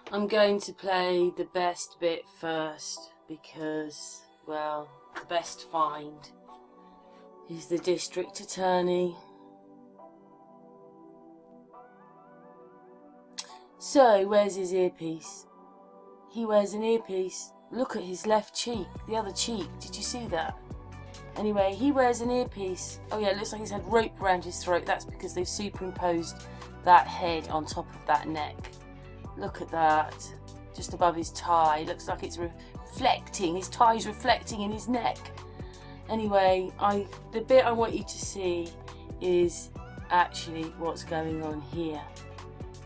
I'm going to play the best bit first because, well, the best find is the district attorney. So, where's his earpiece? He wears an earpiece. Look at his left cheek, the other cheek. Did you see that? Anyway, he wears an earpiece. Oh yeah, it looks like he's had rope around his throat. That's because they've superimposed that head on top of that neck. Look at that. Just above his tie. Looks like it's reflecting. His tie's reflecting in his neck. Anyway, the bit I want you to see is actually what's going on here.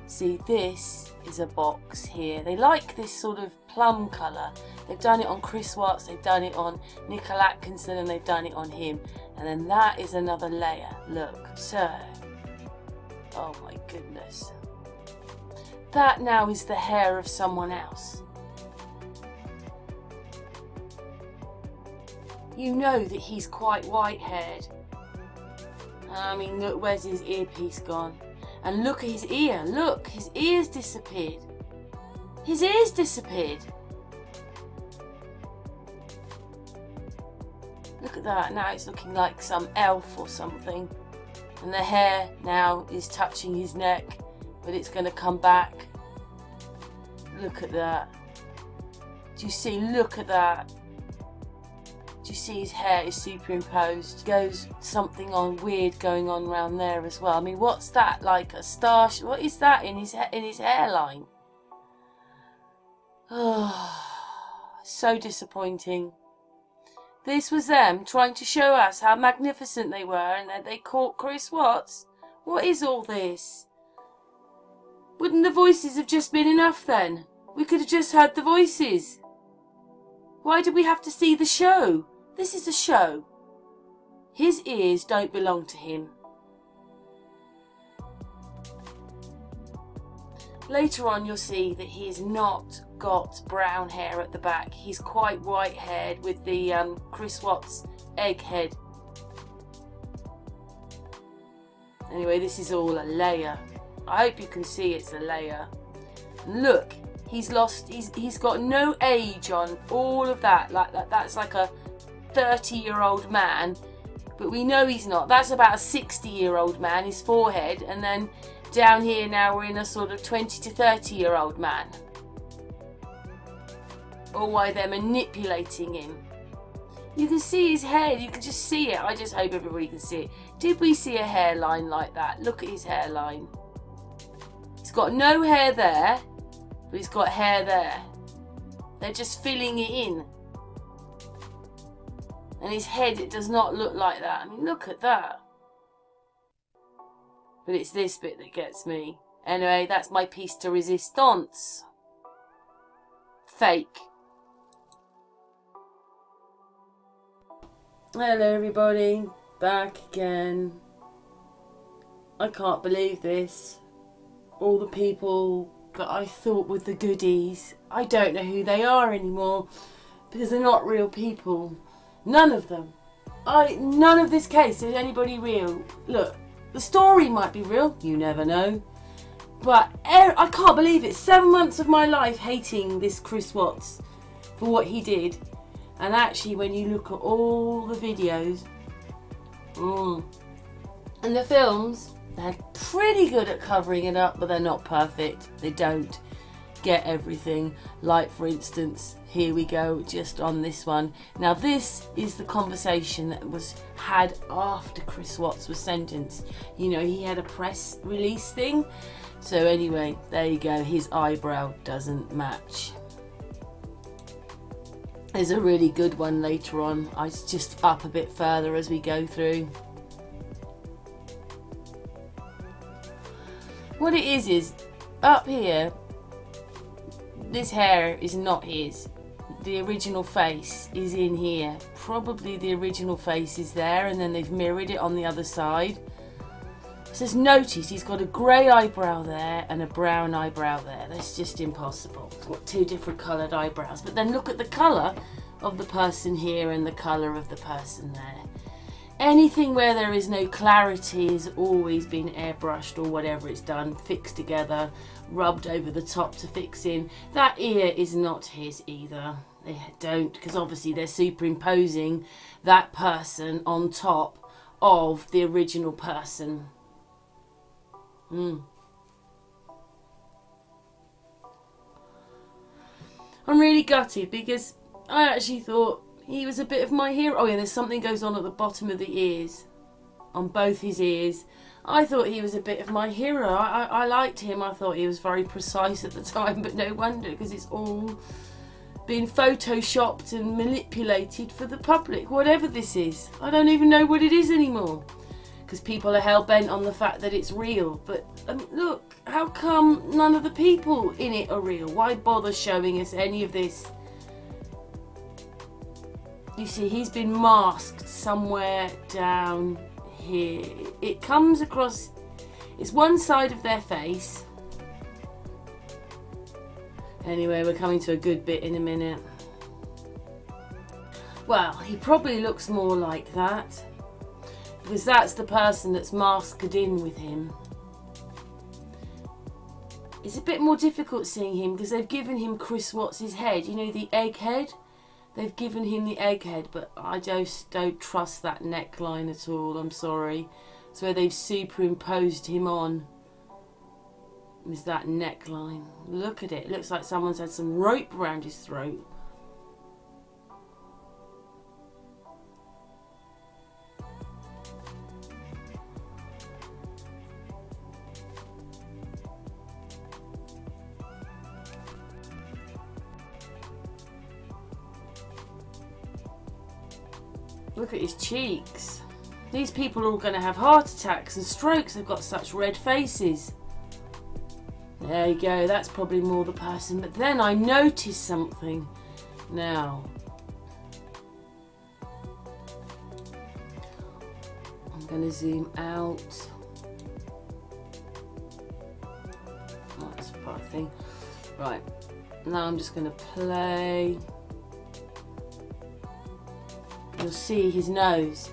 See, this is a box here. They like this sort of plum colour. They've done it on Chris Watts, they've done it on Nicola Atkinson, and they've done it on him. And then that is another layer. Look, so, oh my goodness. That now is the hair of someone else. You know that he's quite white-haired. I mean, look, where's his earpiece gone? And look at his ear. Look, his ear's disappeared. His ear's disappeared. Look at that. Now it's looking like some elf or something. And the hair now is touching his neck, but it's going to come back. Look at that. Do you see? Look at that. Do you see his hair is superimposed? Goes something on weird going on around there as well. I mean, what's that? Like a star? What is that in his hairline? Oh, so disappointing. This was them trying to show us how magnificent they were, and that they caught Chris Watts. What is all this? Wouldn't the voices have just been enough then? We could have just heard the voices. Why did we have to see the show? This is a show. His ears don't belong to him. Later on you'll see that he's not got brown hair at the back. He's quite white haired with the Chris Watts egg head. Anyway, this is all a layer. I hope you can see it's a layer. And look, he's got no age on all of that. Like that's like a 30-year-old man, but we know he's not. That's about a 60-year-old man, his forehead, and then down here now we're in a sort of 20 to 30-year-old man. Or why they're manipulating him. You can see his head, you can just see it. I just hope everybody can see it. Did we see a hairline like that? Look at his hairline. He's got no hair there, but he's got hair there. They're just filling it in. And his head, it does not look like that. I mean, look at that. But it's this bit that gets me. Anyway, that's my piece de resistance. Fake. Hello everybody, back again. I can't believe this. All the people that I thought were the goodies, I don't know who they are anymore because they're not real people. None of them. None of this case is anybody real. Look, the story might be real, you never know. But I can't believe it. 7 months of my life hating this Chris Watts for what he did. And actually, when you look at all the videos and the films, they're pretty good at covering it up, but they're not perfect. They don't get everything. Like, for instance, here we go, just on this one. Now, this is the conversation that was had after Chris Watts was sentenced. You know, he had a press release thing. So anyway, there you go. His eyebrow doesn't match. There's a really good one later on. I just up a bit further as we go through. What it is up here, this hair is not his. The original face is in here. Probably the original face is there, and then they've mirrored it on the other side. So notice he's got a grey eyebrow there and a brown eyebrow there. That's just impossible. He's got two different coloured eyebrows. But then look at the colour of the person here and the colour of the person there. Anything where there is no clarity has always been airbrushed or whatever it's done, fixed together, rubbed over the top to fix in. That ear is not his either. They don't, because obviously they're superimposing that person on top of the original person. I'm really gutted because I actually thought he was a bit of my hero. Oh yeah, there's something goes on at the bottom of the ears, on both his ears. I thought he was a bit of my hero. I liked him. I thought he was very precise at the time, but no wonder, because it's all been photoshopped and manipulated for the public. Whatever this is, I don't even know what it is anymore, because people are hell-bent on the fact that it's real. But look, how come none of the people in it are real? Why bother showing us any of this? You see, he's been masked somewhere down here. It comes across, it's one side of their face. Anyway, we're coming to a good bit in a minute. Well, he probably looks more like that, because that's the person that's masked in with him. It's a bit more difficult seeing him because they've given him Chris Watts' head, you know, the egghead. They've given him the egghead, but I just don't trust that neckline at all. I'm sorry. It's where they've superimposed him on. Is that neckline. Look at it. It looks like someone's had some rope around his throat. Look at his cheeks. These people are all going to have heart attacks and strokes. They've got such red faces. There you go. That's probably more the person. But then I noticed something. Now, I'm going to zoom out. Oh, that's a part thing. Right. Now I'm just going to play. You'll see his nose.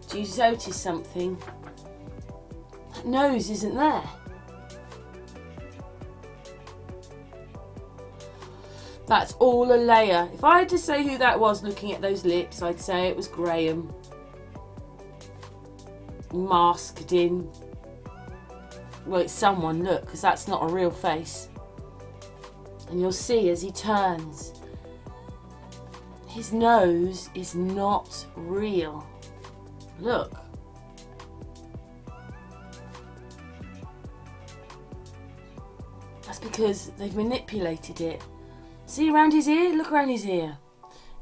Do you notice something? That nose isn't there. That's all a layer. If I had to say who that was looking at those lips, I'd say it was Graham. Masked in. Well, it's someone, look, because that's not a real face. And you'll see as he turns, his nose is not real. Look. That's because they've manipulated it. See around his ear? Look around his ear.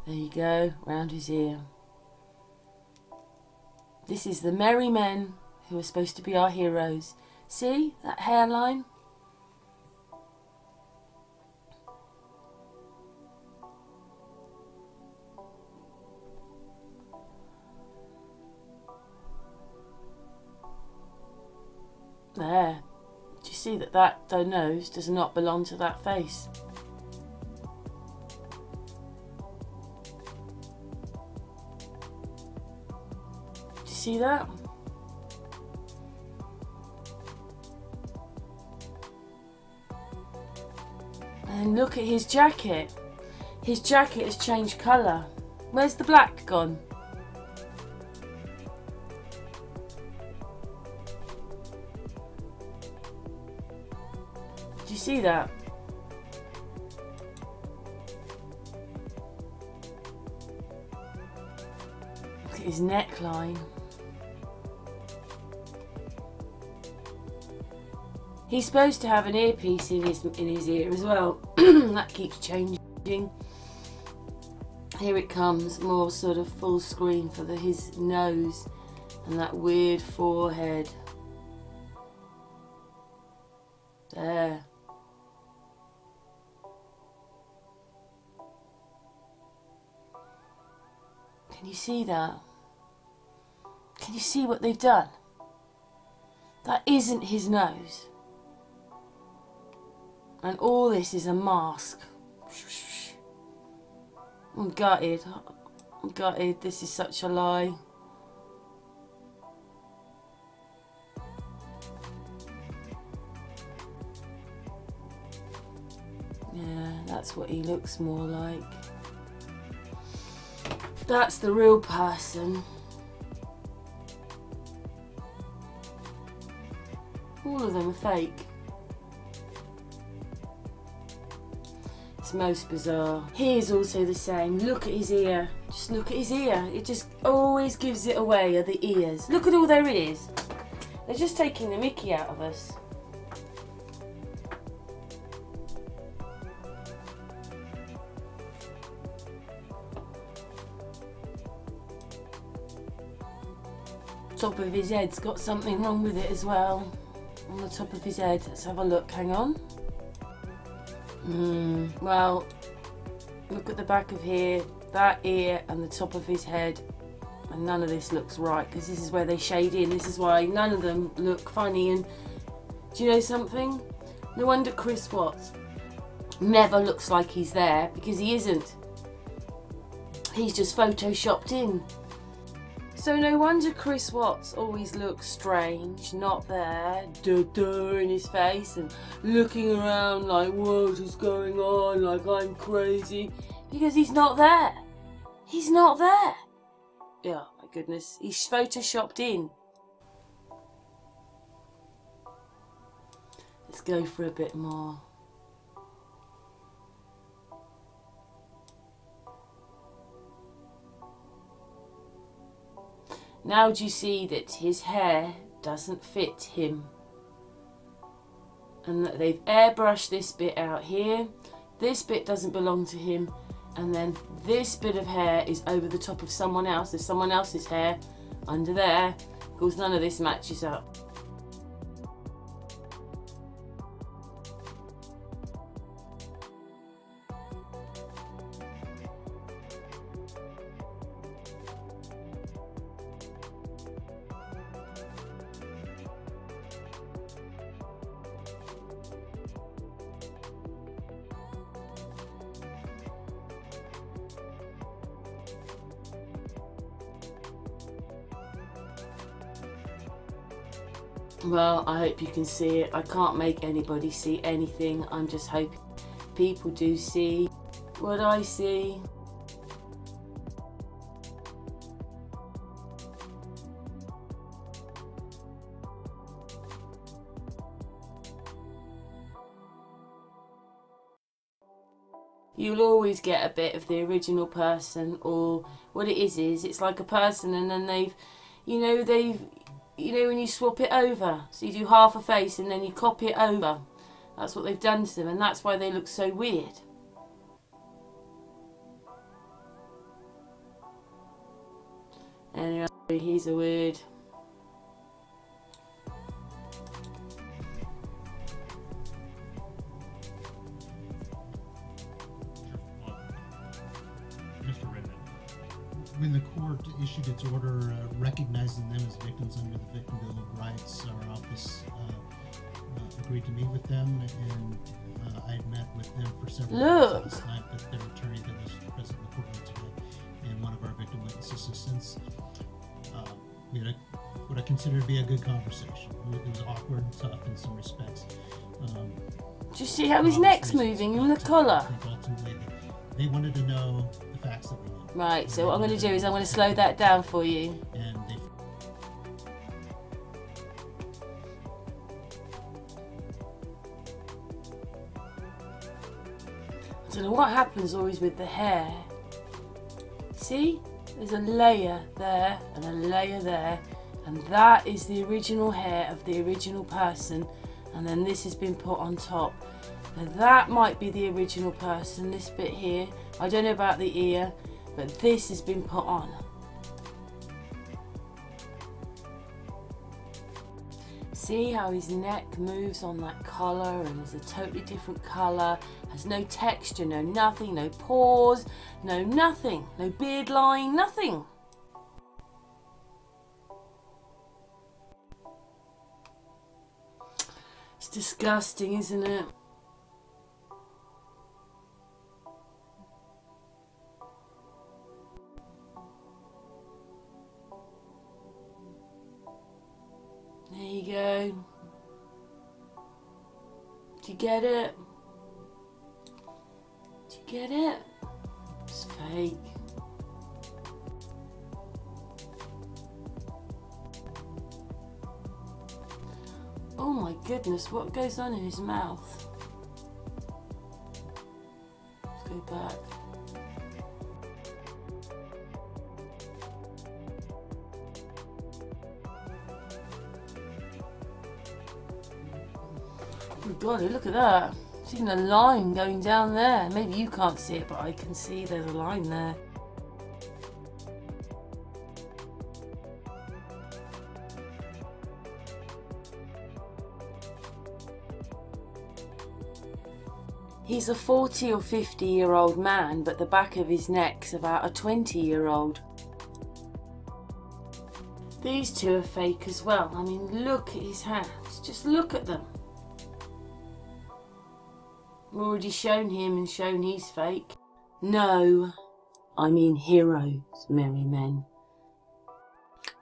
There you go, around his ear. This is the merry men who are supposed to be our heroes. See that hairline? There. Do you see that nose does not belong to that face? Do you see that? And look at his jacket. His jacket has changed colour. Where's the black gone? Do you see that? Look at his neckline. He's supposed to have an earpiece in his ear as well. That keeps changing. Here it comes, more sort of full screen for his nose and that weird forehead. There. Can you see that? Can you see what they've done? That isn't his nose. And all this is a mask. I'm gutted. I'm gutted. This is such a lie. That's what he looks more like. That's the real person. All of them are fake. It's most bizarre. Here's also the same. Look at his ear. Just look at his ear. It just always gives it away, are the ears. Look at all their ears. They're just taking the mickey out of us. Top of his head's got something wrong with it as well. On the top of his head. Let's have a look. Hang on. Well, look at the back of here, that ear and the top of his head, and none of this looks right because this is where they shade in. This is why none of them look funny. And do you know something? No wonder Chris Watts never looks like he's there, because he isn't. He's just photoshopped in. So no wonder Chris Watts always looks strange, not there, in his face and looking around like what is going on, like I'm crazy, because he's not there. He's not there. Yeah, my goodness, he's photoshopped in. Let's go for a bit more. Now do you see that his hair doesn't fit him? And that they've airbrushed this bit out here. This bit doesn't belong to him. And then this bit of hair is over the top of someone else. There's someone else's hair under there. Of course, none of this matches up. Well, I hope you can see it. I can't make anybody see anything. I'm just hoping people do see what I see. You'll always get a bit of the original person, or what it is it's like a person and then they've when you swap it over, so you do half a face and then you copy it over. That's what they've done to them, and that's why they look so weird. Anyway, he's a weird. When the court issued its order recognizing them as victims under the Victim Bill of Rights, our office agreed to meet with them, and I had met with them for several days last night, but their attorney that was present in the courtroom today, and one of our victim witness assistants. We had what I consider to be a good conversation. It was awkward and tough in some respects. Do you see how his neck's moving in the collar? I think ultimately they wanted to know the facts that we knew. Right, so what I'm going to do is I'm going to slow that down for you. And I don't know what happens always with the hair. See? There's a layer there and a layer there, and that is the original hair of the original person, and then this has been put on top. Now that might be the original person, this bit here. I don't know about the ear, but this has been put on. See how his neck moves on that collar, and is a totally different colour, has no texture, no nothing, no pores, no nothing, no beard line, nothing. It's disgusting, isn't it? There you go. Do you get it? Do you get it? It's fake. Oh my goodness, what goes on in his mouth? Let's go back. Oh God, look at that. There's even a line going down there. Maybe you can't see it, but I can see there's a line there. He's a 40 or 50-year-old man, but the back of his neck's about a 20-year-old. These two are fake as well. I mean, look at his hands. Just look at them. I've already shown him and shown he's fake. No, I mean heroes, merry men.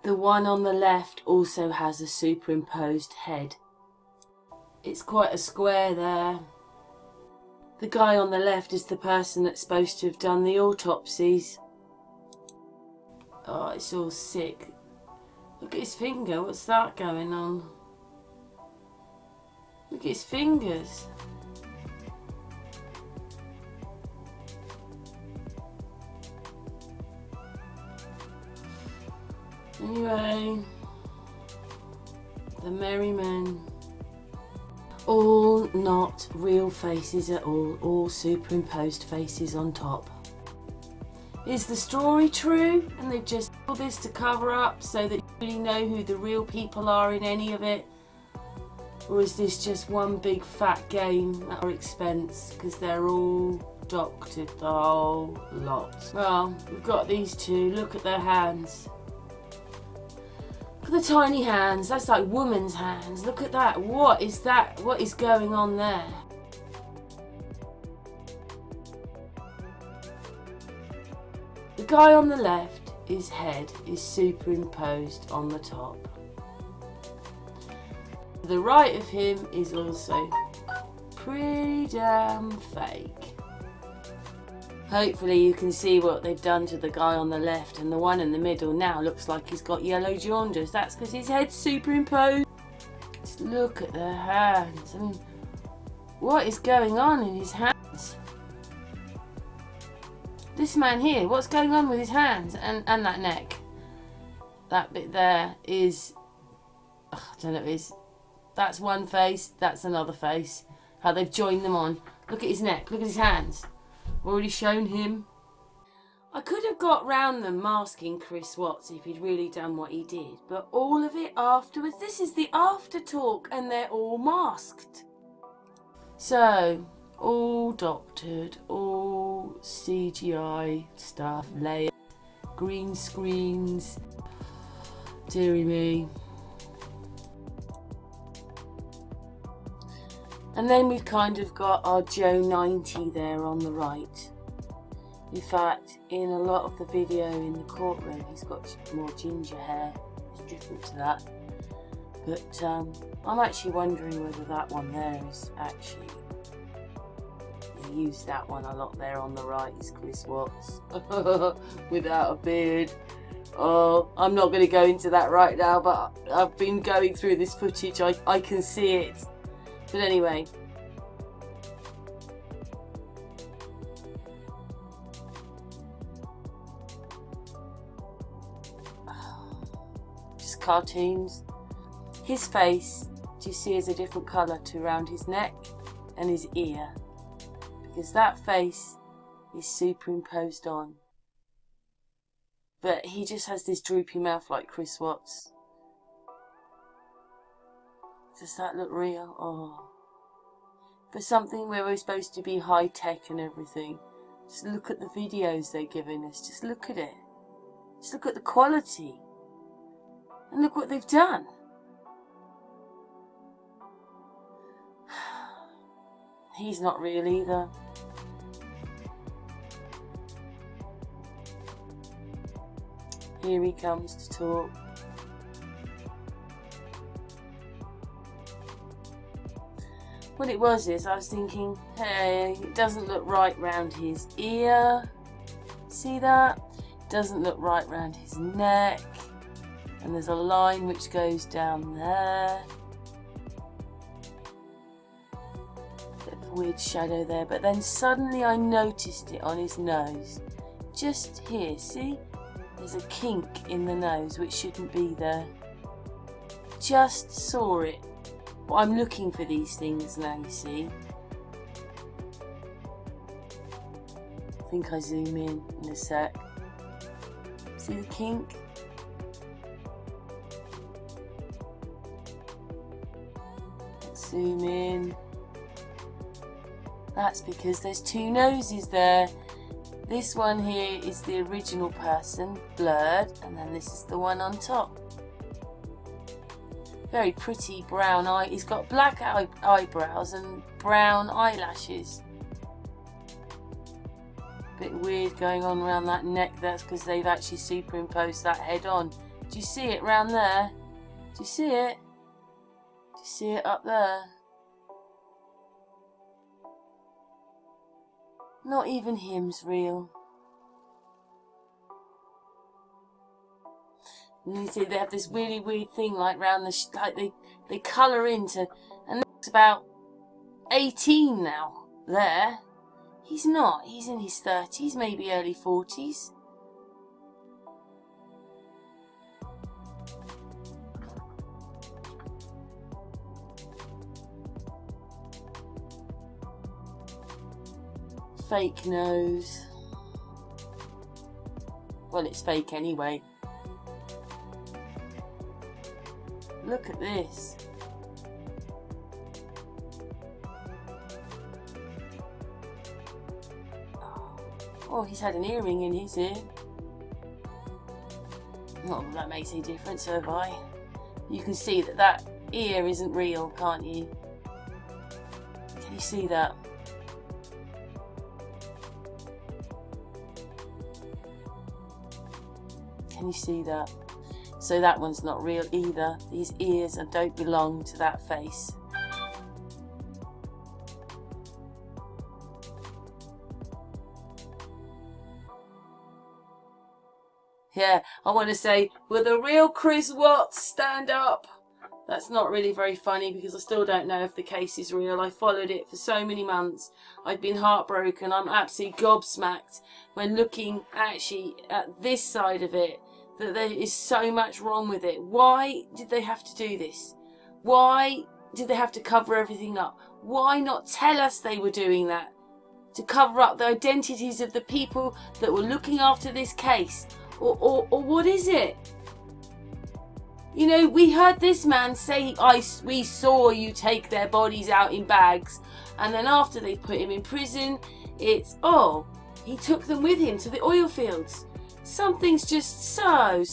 The one on the left also has a superimposed head. It's quite a square there. The guy on the left is the person that's supposed to have done the autopsies. Oh, it's all sick. Look at his finger. What's that going on? Look at his fingers. Anyway, the merry men. All not real faces at all superimposed faces on top. Is the story true and they've just put this to cover up so that you really know who the real people are in any of it? Or is this just one big fat game at our expense because they're all doctored, the whole lot? Well, we've got these two, look at their hands. Look at the tiny hands, that's like woman's hands. Look at that, what is that? What is going on there? The guy on the left, his head is superimposed on the top. To the right of him is also pretty damn fake. Hopefully you can see what they've done to the guy on the left, and the one in the middle now looks like he's got yellow jaundice. That's because his head's superimposed. Just look at their hands. I mean, what is going on in his hands? This man here, what's going on with his hands and that neck? That bit there is, I don't know, that's one face, that's another face. How they've joined them on. Look at his neck, look at his hands. Already shown him. I could have got round them masking Chris Watts if he'd really done what he did, but all of it afterwards, this is the after talk and they're all masked. So, all doctored, all CGI stuff, layers, green screens, dearie me. And then we've kind of got our Joe 90 there on the right. In fact, in a lot of the video in the courtroom, he's got more ginger hair. It's different to that. But I'm actually wondering whether that one there is actually... They use that one a lot there on the right, is Chris Watts. Without a beard. Oh, I'm not going to go into that right now, but I've been going through this footage. I can see it. But anyway, just cartoons. His face, do you see, is a different colour to around his neck and his ear, because that face is superimposed on. But he just has this droopy mouth like Chris Watts. Does that look real? Oh. For something where we're supposed to be high tech and everything, just look at the videos they're giving us. Just look at it. Just look at the quality. And look what they've done. He's not real either. Here he comes to talk. What it was is I was thinking, hey, it doesn't look right round his ear. See that? Doesn't look right round his neck. And there's a line which goes down there. Bit of a weird shadow there. But then suddenly I noticed it on his nose. Just here, see? There's a kink in the nose which shouldn't be there. Just saw it. But I'm looking for these things now, you see. I think I zoom in a sec. See the kink? Let's zoom in. That's because there's two noses there. This one here is the original person, blurred, and then this is the one on top. Very pretty brown eye. He's got black eyebrows and brown eyelashes. Bit weird going on around that neck. That's because they've actually superimposed that head on. Do you see it round there? Do you see it? Do you see it up there? Not even him's real. And you see they have this really weird thing like round the like they colour into, and looks about 18 now. There, he's not. He's in his 30s, maybe early 40s. Fake nose. Well, it's fake anyway. Look at this. Oh, he's had an earring in his ear. Not that that makes any difference, so have I. You can see that that ear isn't real, can't you? Can you see that? Can you see that? So that one's not real either. These ears don't belong to that face. Yeah, I want to say, will the real Chris Watts stand up? That's not really very funny because I still don't know if the case is real. I followed it for so many months. I've been heartbroken. I'm absolutely gobsmacked when looking actually at this side of it, that there is so much wrong with it. Why did they have to do this? Why did they have to cover everything up? Why not tell us they were doing that? To cover up the identities of the people that were looking after this case? Or what is it? You know, we heard this man say, we saw you take their bodies out in bags. And then after they put him in prison, it's, oh, he took them with him to the oil fields. Something's just so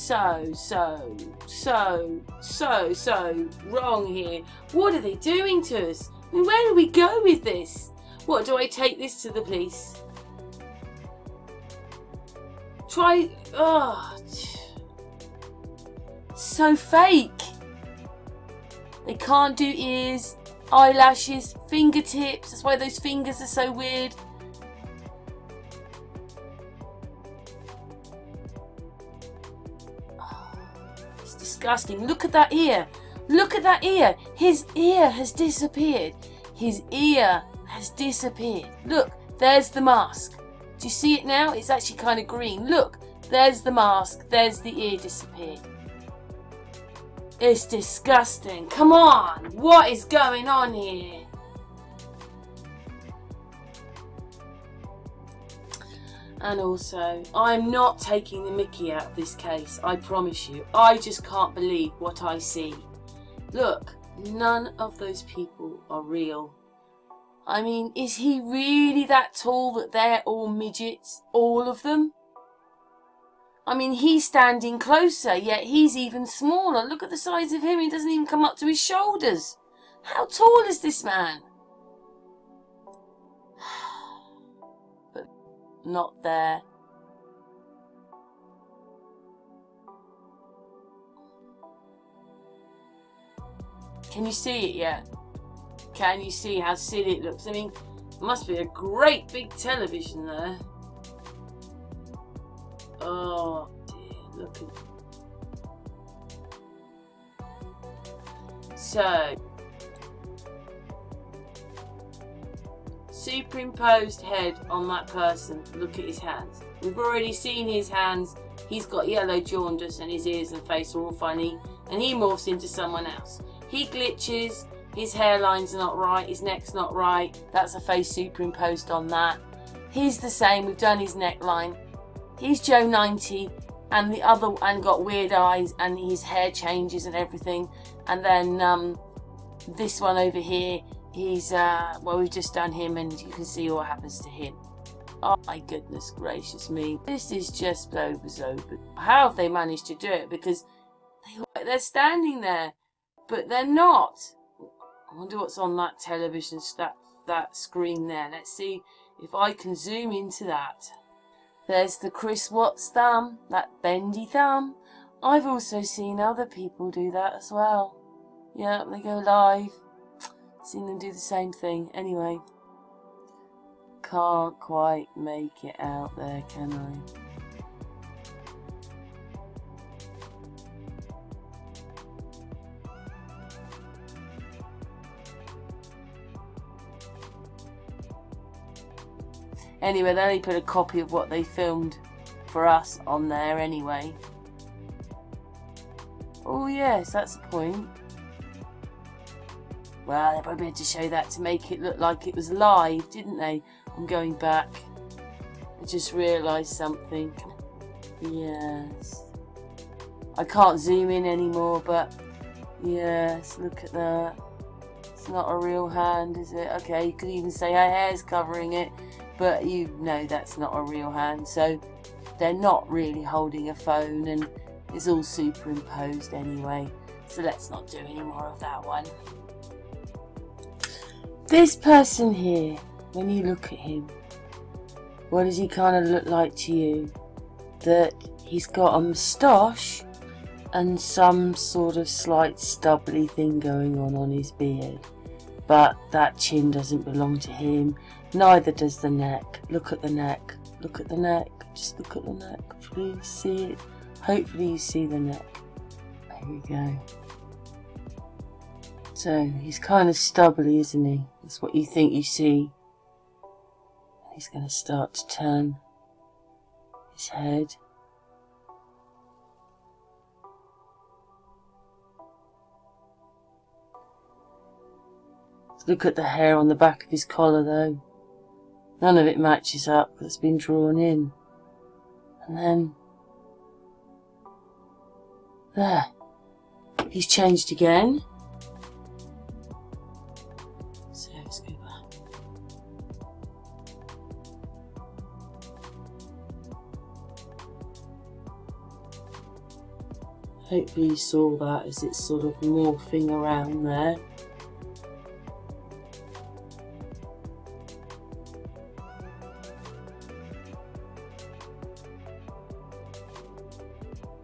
wrong here. What are they doing to us? I mean, where do we go with this? What, do I take this to the police? Try, oh, so fake. They can't do ears, eyelashes, fingertips. That's why those fingers are so weird. It's disgusting. Look at that ear. Look at that ear. His ear has disappeared. His ear has disappeared. Look, there's the mask. Do you see it now? It's actually kind of green. Look, there's the mask. There's the ear disappeared. It's disgusting. Come on. What is going on here? And also, I'm not taking the mickey out of this case. I promise you. I just can't believe what I see. Look, none of those people are real. I mean, is he really that tall that they're all midgets? All of them? I mean, he's standing closer, yet he's even smaller. Look at the size of him. He doesn't even come up to his shoulders. How tall is this man? But not there. Can you see it yet? Can you see how silly it looks? I mean, it must be a great big television there. Oh dear, look at... So, superimposed head on that person. Look at his hands. We've already seen his hands. He's got yellow jaundice and his ears and face are all funny. And he morphs into someone else. He glitches. His hairline's not right. His neck's not right. That's a face superimposed on that. He's the same. We've done his neckline. He's Joe 90. And the other and got weird eyes. And his hair changes and everything. And then this one over here. He's, well, we've just done him and you can see what happens to him. Oh my goodness gracious me. This is just over. How have they managed to do it? Because they're standing there, but they're not. I wonder what's on that television, that screen there. Let's see if I can zoom into that. There's the Chris Watts thumb, that bendy thumb. I've also seen other people do that as well. Yeah, they go live. Seen them do the same thing. Anyway, can't quite make it out there, can I? Anyway, they only put a copy of what they filmed for us on there anyway. Oh yes, that's the point. Well, they probably had to show that to make it look like it was live, didn't they? I'm going back. I just realised something. Yes. I can't zoom in anymore, but yes, look at that. It's not a real hand, is it? Okay, you could even say her hair's covering it, but you know that's not a real hand. So they're not really holding a phone and it's all superimposed anyway. So let's not do any more of that one. This person here, when you look at him, what does he kind of look like to you? That he's got a moustache and some sort of slight stubbly thing going on his beard. But that chin doesn't belong to him, neither does the neck. Look at the neck, look at the neck, just look at the neck, please see it. Hopefully you see the neck. There we go. So he's kind of stubbly, isn't he? That's what you think you see. He's going to start to turn his head. Look at the hair on the back of his collar though. None of it matches up because it's been drawn in. And then there. He's changed again. So let's go back. Hopefully you saw that as it's sort of morphing around there.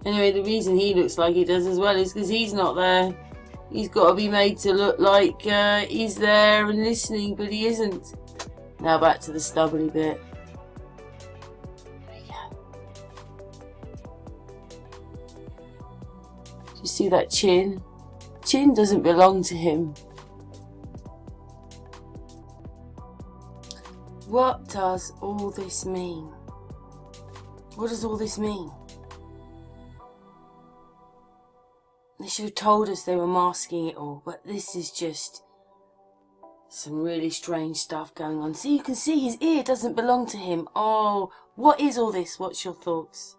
Anyway, the reason he looks like he does as well is because he's not there. He's got to be made to look like he's there and listening, but he isn't. Now back to the stubbly bit. There we go. Do you see that chin? Chin doesn't belong to him. What does all this mean? What does all this mean? They should have told us they were masking it all, but this is just some really strange stuff going on. See, you can see his ear doesn't belong to him. Oh, what is all this? What's your thoughts?